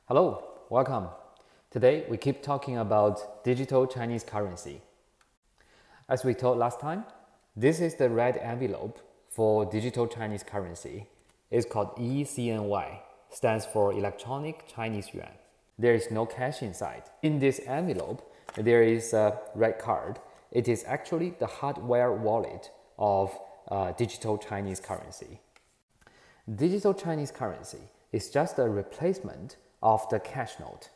Hello, welcome. Today we keep talking about digital Chinese currency. As we told last time, this is the red envelope for digital Chinese currency. It's called ECNY, stands for Electronic Chinese Yuan. There is no cash inside. In this envelope, there is a red card. It is actually the hardware wallet of digital Chinese currency. Digital Chinese currency is just a replacement of the cash note.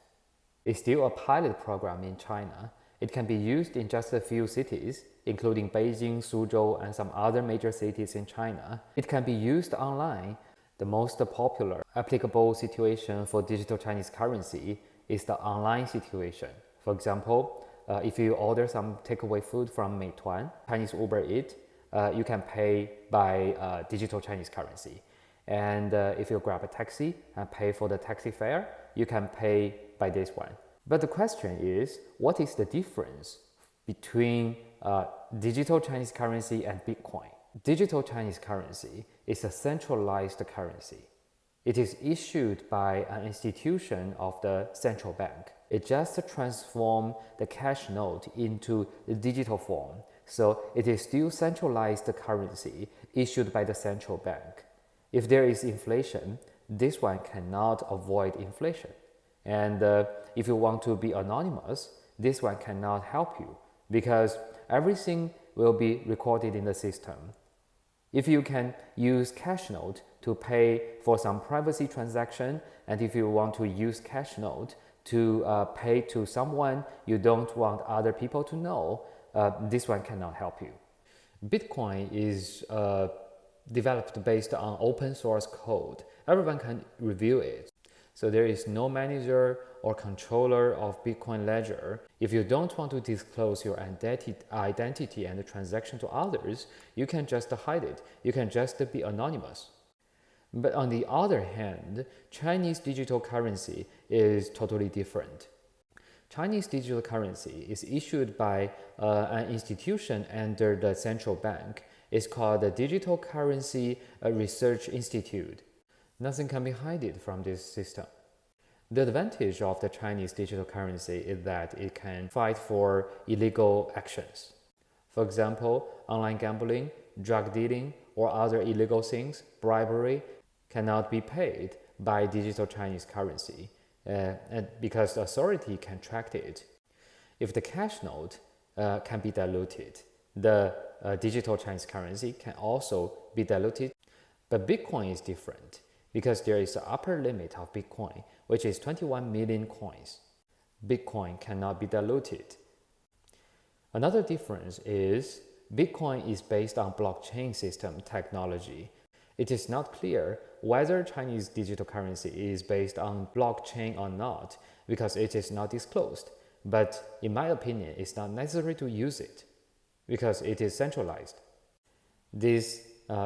It's still a pilot program in China. It can be used in just a few cities, including Beijing, Suzhou, and some other major cities in China. It can be used online. The most popular applicable situation for digital Chinese currency is the online situation. For example, if you order some takeaway food from Meituan, Chinese Uber Eats, you can pay by digital Chinese currency. And if you grab a taxi and pay for the taxi fare, you can pay by this one. But the question is, what is the difference between digital Chinese currency and Bitcoin? Digital Chinese currency is a centralized currency. It is issued by an institution of the central bank. It just transforms the cash note into the digital form. So it is still centralized currency issued by the central bank. If there is inflation, this one cannot avoid inflation. And if you want to be anonymous, this one cannot help you because everything will be recorded in the system. If you can use cash note to pay for some privacy transaction, and if you want to use cash note to pay to someone you don't want other people to know, this one cannot help you. Bitcoin is developed based on open source code. Everyone can review it. So there is no manager or controller of Bitcoin ledger. If you don't want to disclose your identity and the transaction to others, you can just hide it. You can just be anonymous. But on the other hand, Chinese digital currency is totally different. Chinese digital currency is issued by an institution under the central bank. It's called the Digital Currency Research Institute. Nothing can be hidden from this system. The advantage of the Chinese digital currency is that it can fight for illegal actions. For example, online gambling, drug dealing, or other illegal things, bribery, cannot be paid by digital Chinese currency and because the authority can track it. If the cash note can be diluted, the digital Chinese currency can also be diluted. But Bitcoin is different because there is an upper limit of Bitcoin, which is 21 million coins. Bitcoin cannot be diluted. Another difference is Bitcoin is based on blockchain system technology. It is not clear whether Chinese digital currency is based on blockchain or not because it is not disclosed. But in my opinion, it's not necessary to use it because it is centralized. This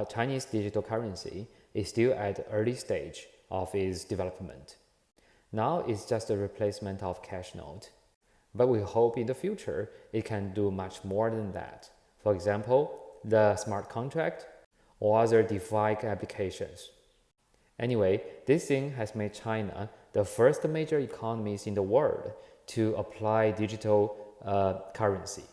Chinese digital currency is still at the early stage of its development. Now it's just a replacement of cash note. But we hope in the future it can do much more than that. For example, the smart contract or other DeFi applications. Anyway, this thing has made China the first major economies in the world to apply digital currency.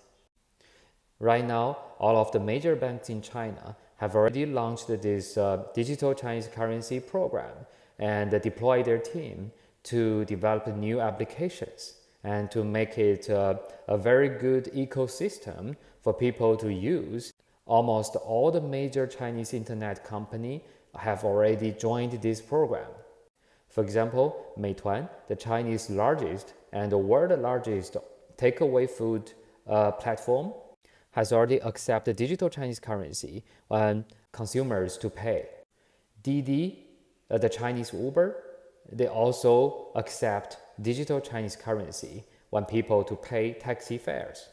Right now, all of the major banks in China have already launched this digital Chinese currency program and deployed their team to develop new applications and to make it a very good ecosystem for people to use. Almost all the major Chinese internet companies have already joined this program. For example, Meituan, the Chinese largest and the world largest takeaway food platform, has already accepted digital Chinese currency when consumers to pay. Didi, the Chinese Uber, they also accept digital Chinese currency when people to pay taxi fares.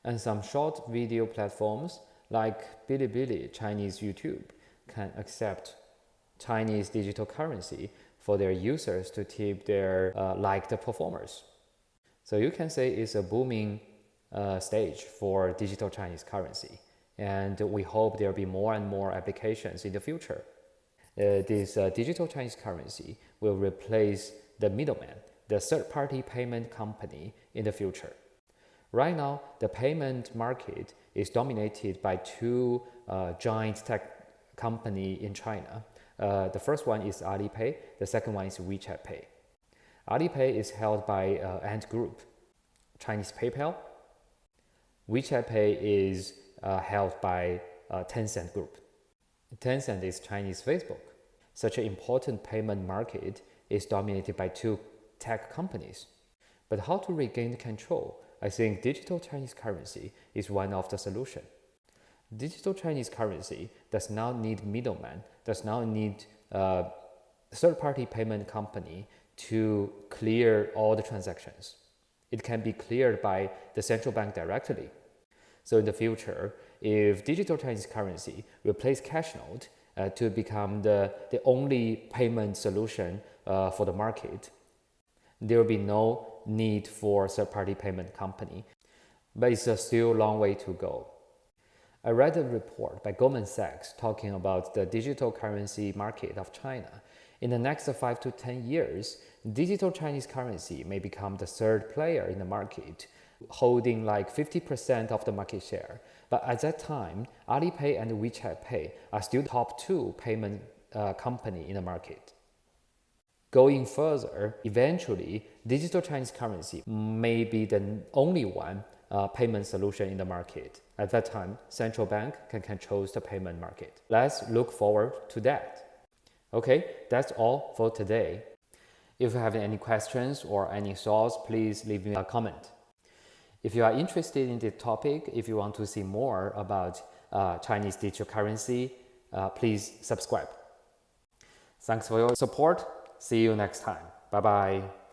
And some short video platforms like Bilibili, Chinese YouTube, can accept Chinese digital currency for their users to tip their liked performers. So you can say it's a booming stage for digital Chinese currency. And we hope there will be more and more applications in the future. This digital Chinese currency will replace the middleman, the third-party payment company in the future. Right now, the payment market is dominated by two giant tech companies in China. The first one is Alipay, the second one is WeChat Pay. Alipay is held by Ant Group, Chinese PayPal. WeChat Pay is held by Tencent Group. Tencent is Chinese Facebook. Such an important payment market is dominated by two tech companies. But how to regain control? I think digital Chinese currency is one of the solutions. Digital Chinese currency does not need middleman, does not need third-party payment company to clear all the transactions. It can be cleared by the central bank directly. So in the future, if digital Chinese currency replace cash note to become the only payment solution for the market, there will be no need for third-party payment company, but it's still a long way to go. I read a report by Goldman Sachs talking about the digital currency market of China. In the next 5 to 10 years, digital Chinese currency may become the third player in the market, holding like 50% of the market share. But at that time, Alipay and WeChat Pay are still top two payment company in the market. Going further, eventually, digital Chinese currency may be the only one payment solution in the market. At that time, central bank can control the payment market. Let's look forward to that. Okay, that's all for today. If you have any questions or any thoughts, please leave me a comment. If you are interested in this topic, if you want to see more about Chinese digital currency, please subscribe. Thanks for your support. See you next time. Bye-bye.